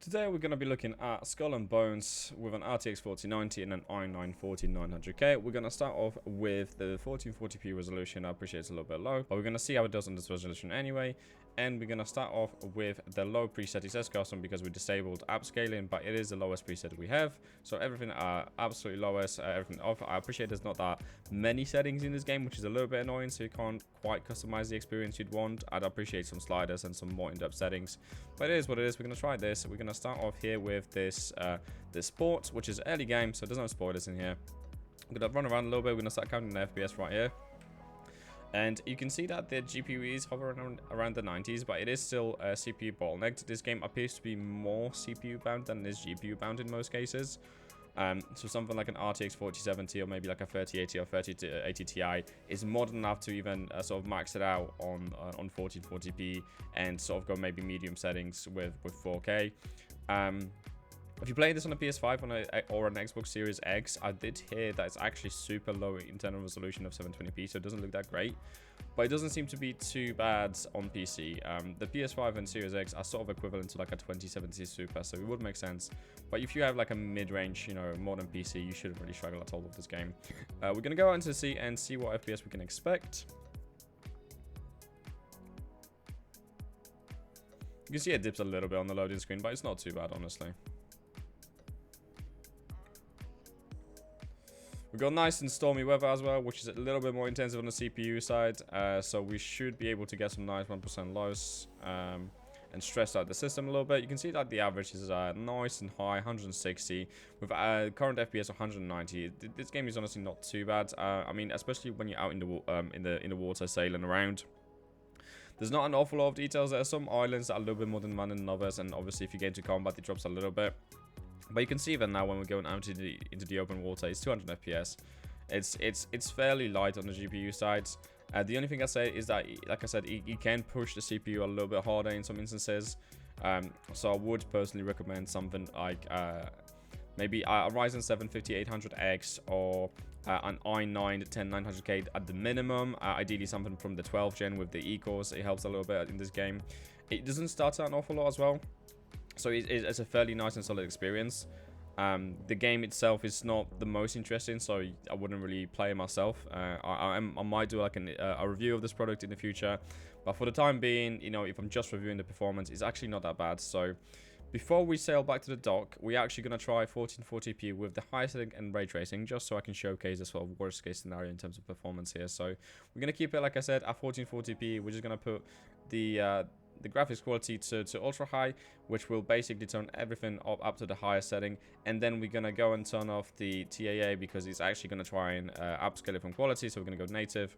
Today we're going to be looking at Skull and Bones with an RTX 4090 and an i9 14900K. We're going to start off with the 1440p resolution. I appreciate it's a little bit low, but we're going to see how it does on this resolution anyway. And we're going to start off with the low preset. It says custom because we disabled upscaling, but it is the lowest preset we have. So everything absolutely lowest, everything off. I appreciate there's not that many settings in this game, which is a little bit annoying, so you can't quite customize the experience you'd want. I'd appreciate some sliders and some more in-depth settings, but it is what it is. We're going to try this. We're going to start off here with this this sport, which is early game, so there's no spoilers in here. I'm going to run around a little bit. We're going to start counting the FPS right here. And you can see that the GPU is hovering around the 90s, but it is still CPU bottlenecked. This game appears to be more CPU bound than it is GPU bound in most cases. So something like an RTX 4070 or maybe like a 3080 or 3080 Ti is more than enough to even sort of max it out on 1440p and sort of go maybe medium settings with 4K. If you play this on a PS5 or an Xbox Series X, I did hear that it's actually super low internal resolution of 720p, so it doesn't look that great. But it doesn't seem to be too bad on PC. The PS5 and Series X are sort of equivalent to like a 2070 Super, so it would make sense. But if you have like a mid-range, modern PC, you shouldn't really struggle at all with this game. We're going to go out into C and see what FPS we can expect. You can see it dips a little bit on the loading screen, but it's not too bad, honestly. We've got nice and stormy weather as well, which is a little bit more intensive on the CPU side. So we should be able to get some nice 1% lows and stress out the system a little bit. You can see that the average is nice and high, 160, with current FPS of 190. This game is honestly not too bad. I mean, especially when you're out in the water sailing around. There's not an awful lot of details. There are some islands that are a little bit more demanding than others, and obviously if you get into combat, it drops a little bit. But you can see that now when we're going out into the open water, it's 200 FPS. It's fairly light on the GPU side. The only thing I say is that, like I said, you can push the CPU a little bit harder in some instances. So I would personally recommend something like maybe a Ryzen 7 5800X or an i9 10900K at the minimum. Ideally something from the 12th gen with the E-cores. It helps a little bit in this game. It doesn't start out an awful lot as well. So it's a fairly nice and solid experience. The game itself is not the most interesting, so I wouldn't really play it myself. I might do like a review of this product in the future, but for the time being, if I'm just reviewing the performance, it's actually not that bad. So before we sail back to the dock, we're actually going to try 1440p with the highest setting and ray tracing, just so I can showcase the sort of worst case scenario in terms of performance here. So we're going to keep it, like I said, at 1440p. We're just going to put the graphics quality to ultra high, which will basically turn everything up to the highest setting, and then we're going to go and turn off the TAA because it's actually going to try and upscale it from quality. So we're going to go native.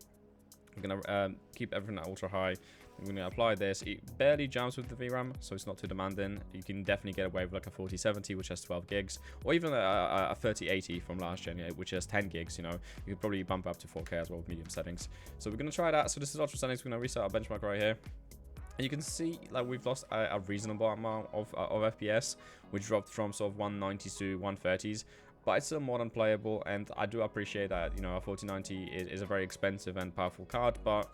We're going to keep everything at ultra high. We're going to apply this. It barely jumps with the VRAM, so it's not too demanding. You can definitely get away with like a 4070, which has 12 gigs, or even a 3080 from last gen, which has 10 gigs. You could probably bump up to 4K as well with medium settings. So we're going to try that. So this is ultra settings. We're going to reset our benchmark right here. And you can see like we've lost a reasonable amount of FPS, which dropped from sort of 190s to 130s, but it's still more than playable. And I do appreciate that a 4090 is a very expensive and powerful card, but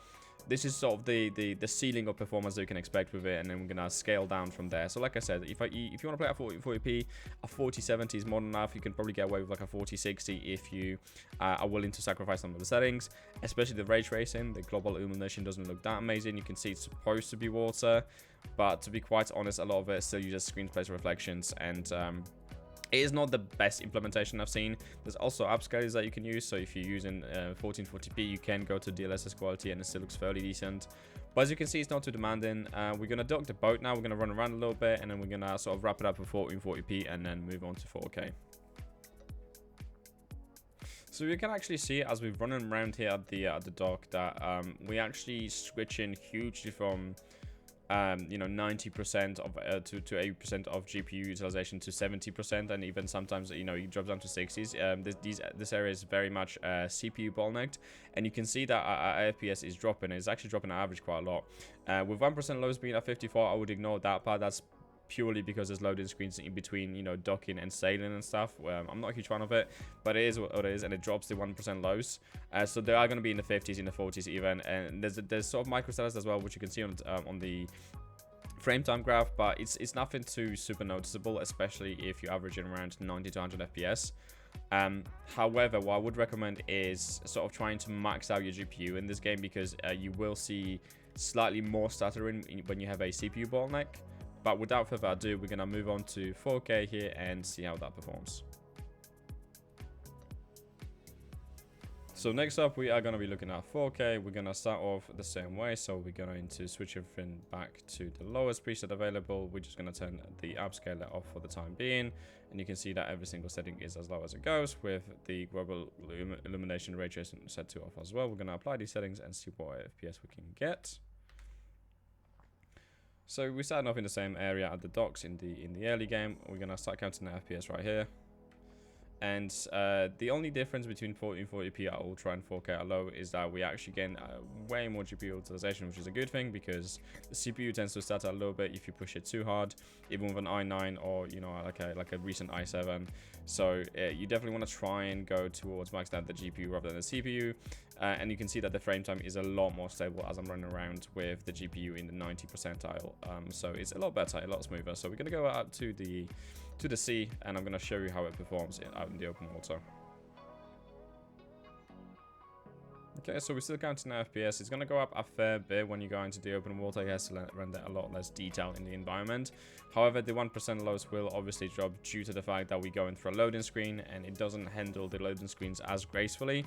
this is sort of the ceiling of performance that you can expect with it, and then we're gonna scale down from there. So like I said, if you want to play at 40p, a 4070 is more than enough. You can probably get away with like a 4060 if you are willing to sacrifice some of the settings, especially the ray tracing. The global illumination doesn't look that amazing. You can see it's supposed to be water, but to be quite honest, a lot of it still uses screen space reflections, and it is not the best implementation I've seen. There's also upscalers that you can use. So if you're using 1440p, you can go to DLSS quality and it still looks fairly decent. But as you can see, it's not too demanding. We're going to dock the boat now. We're going to run around a little bit, and then we're going to sort of wrap it up with 1440p and then move on to 4K. So you can actually see as we're running around here at the dock that we're actually switching hugely from 90% of to 80% of GPU utilization to 70%, and even sometimes it drops down to 60s. This area is very much CPU bottlenecked, and you can see that our FPS is dropping. It's actually dropping our average quite a lot. With 1% lows being at 54, I would ignore that part. That's purely because there's loading screens in between, docking and sailing and stuff. I'm not a huge fan of it, but it is what it is, and it drops the 1% lows. So they are going to be in the 50s, in the 40s even, and there's sort of micro settings as well, which you can see on the frame time graph, but it's nothing too super noticeable, especially if you're averaging around 90 to 100 FPS. However, what I would recommend is sort of trying to max out your GPU in this game, because you will see slightly more stuttering when you have a CPU bottleneck. But without further ado, we're going to move on to 4K here and see how that performs. So next up, we are going to be looking at 4K. We're going to start off the same way. So we're going to switch everything back to the lowest preset available. We're just going to turn the upscaler off for the time being. And you can see that every single setting is as low as it goes, with the global illumination ray tracing set to off as well. We're going to apply these settings and see what FPS we can get. So we're starting off in the same area at the docks in the early game. We're going to start counting the FPS right here. And the only difference between 1440p at ultra and 4K at low is that we actually gain way more GPU utilization, which is a good thing, because the CPU tends to stutter a little bit if you push it too hard, even with an i9 or, you know, like a recent i7. So you definitely want to try and go towards maxed out the GPU rather than the CPU. And you can see that the frame time is a lot more stable as I'm running around with the GPU in the 90 percentile. So it's a lot better, a lot smoother. So we're going to go out to the sea, and I'm going to show you how it performs out in the open water. Okay, so we're still counting FPS. It's going to go up a fair bit when you go into the open water. It has to render a lot less detail in the environment. However, the 1% lows will obviously drop due to the fact that we go in for a loading screen, and it doesn't handle the loading screens as gracefully.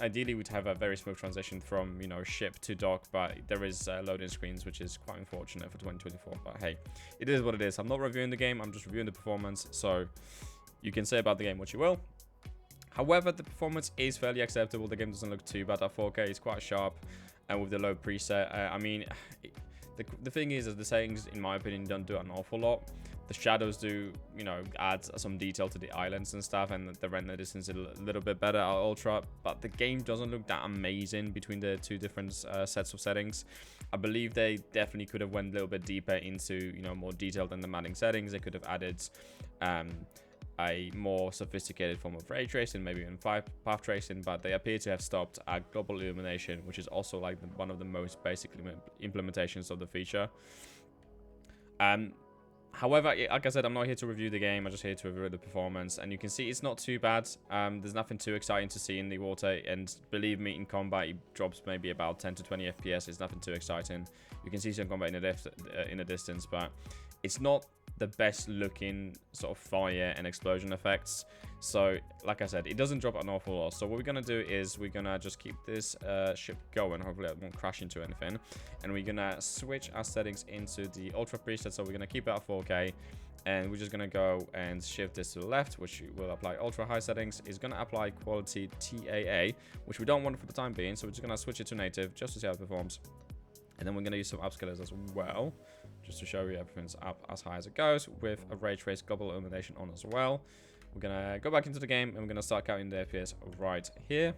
Ideally, we'd have a very smooth transition from, you know, ship to dock, but there is loading screens, which is quite unfortunate for 2024. But hey, it is what it is. I'm not reviewing the game. I'm just reviewing the performance. So you can say about the game what you will. However, the performance is fairly acceptable. The game doesn't look too bad at 4K. It's quite sharp, and with the low preset, I mean, the thing is that the settings, in my opinion, don't do an awful lot. The shadows do, you know, add some detail to the islands and stuff, and the render distance is a little bit better at ultra, but the game doesn't look that amazing between the two different sets of settings. I believe they definitely could have went a little bit deeper into, you know, more detailed and demanding settings. They could have added a more sophisticated form of ray tracing, maybe even path tracing, but they appear to have stopped at global illumination, which is also like one of the most basic implementations of the feature. However, like I said, I'm not here to review the game. I'm just here to review the performance, and you can see it's not too bad. There's nothing too exciting to see in the water, and believe me, in combat, it drops maybe about 10 to 20 FPS. It's nothing too exciting. You can see some combat in the distance, but it's not the best looking sort of fire and explosion effects. So like I said, it doesn't drop an awful lot. So what we're gonna do is we're gonna just keep this ship going. Hopefully it won't crash into anything, and we're gonna switch our settings into the ultra preset. So we're gonna keep it at 4K, and we're just gonna go and shift this to the left, which will apply ultra high settings. Is gonna apply quality TAA, which we don't want for the time being, so we're just gonna switch it to native just to see how it performs. And then we're gonna use some upscalers as well, just to show you everything's up as high as it goes, with a ray trace global illumination on as well. We're gonna go back into the game, and we're gonna start counting the FPS right here.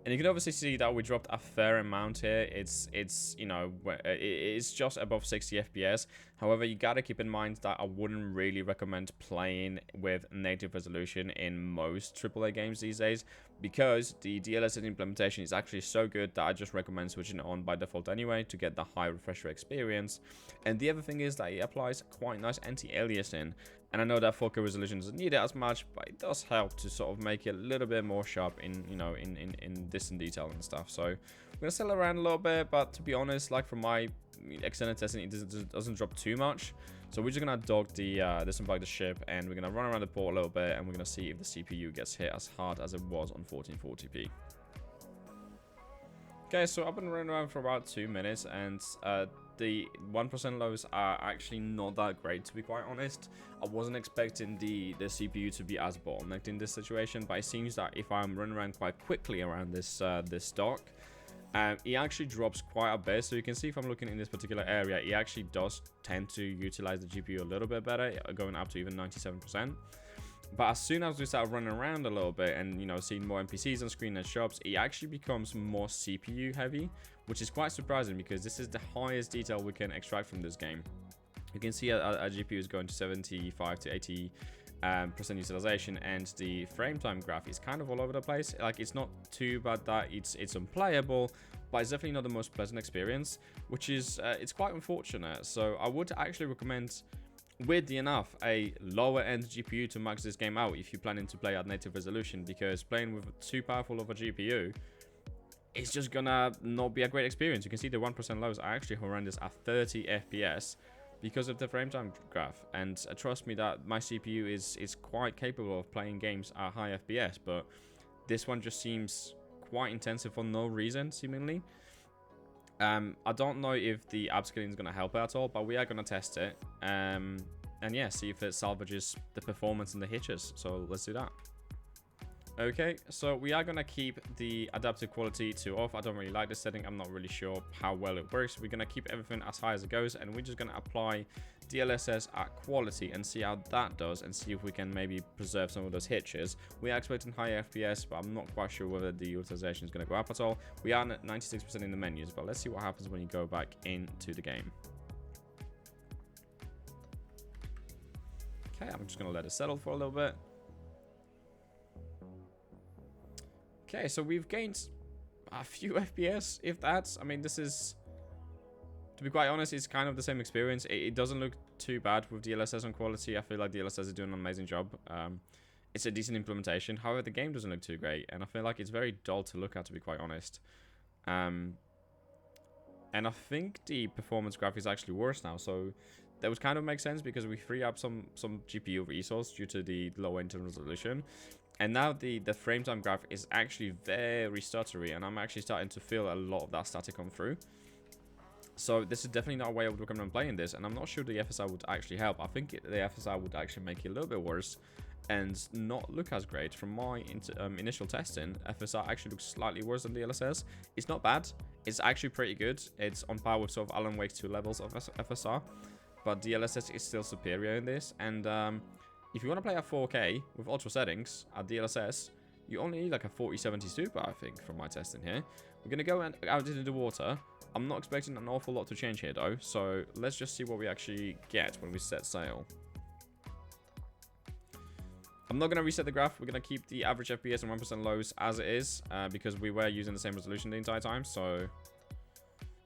And you can obviously see that we dropped a fair amount here. It's you know, it's just above 60 FPS. However, you gotta keep in mind that I wouldn't really recommend playing with native resolution in most AAA games these days, because the DLSS implementation is actually so good that I just recommend switching it on by default anyway to get the high refresh rate experience. And the other thing is that it applies quite nice anti-aliasing. And I know that 4K resolution doesn't need it as much, but it does help to sort of make it a little bit more sharp in, you know, in distant detail and stuff. So we're gonna settle around a little bit, but to be honest, like from my extended testing, it doesn't drop too much. So we're just gonna dock disembark the ship, and we're gonna run around the port a little bit, and we're gonna see if the CPU gets hit as hard as it was on 1440p. Okay, so I've been running around for about 2 minutes, and the 1% lows are actually not that great, to be quite honest. I wasn't expecting the CPU to be as bottlenecked in this situation, but it seems that if I'm running around quite quickly around this dock, it actually drops quite a bit. So you can see if I'm looking in this particular area, it actually does tend to utilize the GPU a little bit better, going up to even 97%. But as soon as we start running around a little bit and, you know, seeing more NPCs on screen and shops, it actually becomes more CPU heavy, which is quite surprising because this is the highest detail we can extract from this game. You can see our GPU is going to 75 to 80 percent utilization, and the frame time graph is kind of all over the place. Like, it's not too bad that it's unplayable, but it's definitely not the most pleasant experience, which is it's quite unfortunate. So I would actually recommend, weirdly enough, a lower end GPU to max this game out if you're planning to play at native resolution, because playing with too powerful of a GPU, it's just gonna not be a great experience. You can see the 1% lows are actually horrendous at 30 FPS because of the frame time graph. And trust me that my CPU is quite capable of playing games at high FPS, but this one just seems quite intensive for no reason, seemingly. I don't know if the upscaling is going to help at all, but we are going to test it. And yeah, see if it salvages the performance and the hitches. So let's do that. Okay, so we are going to keep the adaptive quality to off. I don't really like this setting. I'm not really sure how well it works. We're going to keep everything as high as it goes, and we're just going to apply DLSS at quality and see how that does, and see if we can maybe preserve some of those hitches. We are expecting high FPS, but I'm not quite sure whether the utilization is going to go up at all. We are at 96% in the menus, but let's see what happens when you go back into the game. Okay, I'm just going to let it settle for a little bit. Okay, so we've gained a few FPS, if that's... I mean, this is... To be quite honest, it's kind of the same experience. It doesn't look too bad with DLSS on quality. I feel like DLSS is doing an amazing job. It's a decent implementation. However, the game doesn't look too great, and I feel like it's very dull to look at, to be quite honest. And I think the performance graph is actually worse now, so that would kind of make sense because we free up some GPU resource due to the lower internal resolution. And now the frame time graph is actually very stuttery, and I'm actually starting to feel a lot of that static come through. So this is definitely not a way I would recommend playing this, and I'm not sure the FSR would actually help. I think the FSR would actually make it a little bit worse and not look as great. From my initial testing, FSR actually looks slightly worse than DLSS. It's not bad. It's actually pretty good. It's on par with sort of Alan Wake's 2 levels of FSR, but DLSS is still superior in this. And if you want to play at 4K with ultra settings at DLSS, you only need like a 4070 Super, I think, from my testing here. We're going to go out into the water. I'm not expecting an awful lot to change here, though. So let's just see what we actually get when we set sail. I'm not going to reset the graph. We're going to keep the average FPS and 1% lows as it is, because we were using the same resolution the entire time. So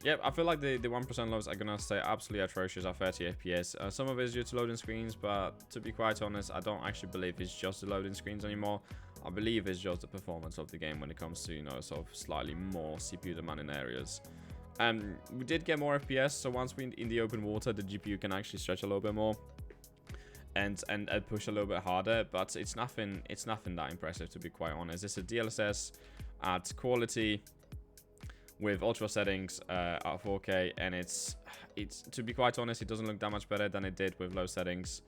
yeah, I feel like the 1% lows are going to stay absolutely atrocious at 30 FPS. Some of it is due to loading screens, but to be quite honest, I don't actually believe it's just the loading screens anymore. I believe it's just the performance of the game when it comes to, you know, sort of slightly more CPU demanding areas. We did get more FPS, so once we're in the open water, the GPU can actually stretch a little bit more and push a little bit harder, but it's nothing that impressive, to be quite honest. It's a DLSS at quality with ultra settings at 4K, and it's to be quite honest, it doesn't look that much better than it did with low settings.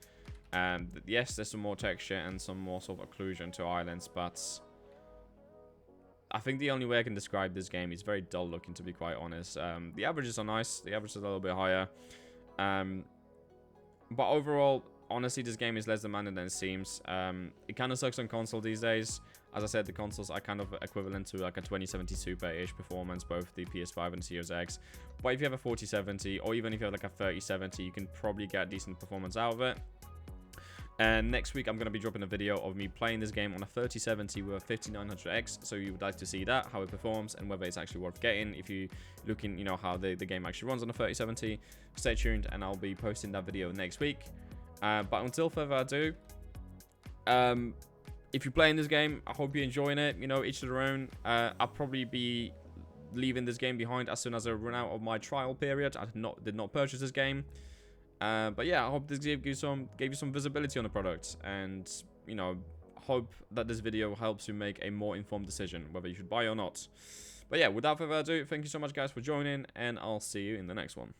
Yes, there's some more texture and some more sort of occlusion to islands, but I think the only way I can describe this game is very dull looking, to be quite honest. The averages are nice. The averages are a little bit higher. But overall, honestly, this game is less demanding than it seems. It kind of sucks on console these days. As I said, the consoles are kind of equivalent to like a 2070 Super-ish performance, both the PS5 and Series X. But if you have a 4070, or even if you have like a 3070, you can probably get decent performance out of it. And next week, I'm going to be dropping a video of me playing this game on a 3070 with a 5900X. So you would like to see that, how it performs, and whether it's actually worth getting. If you looking, you know, how the game actually runs on a 3070, stay tuned, and I'll be posting that video next week. But until further ado, if you're playing this game, I hope you're enjoying it. You know, each to their own. I'll probably be leaving this game behind as soon as I run out of my trial period. I did not purchase this game. But yeah, I hope this gave you some visibility on the product, and you know, hope that this video helps you make a more informed decision whether you should buy or not. But yeah, without further ado, thank you so much guys for joining, and I'll see you in the next one.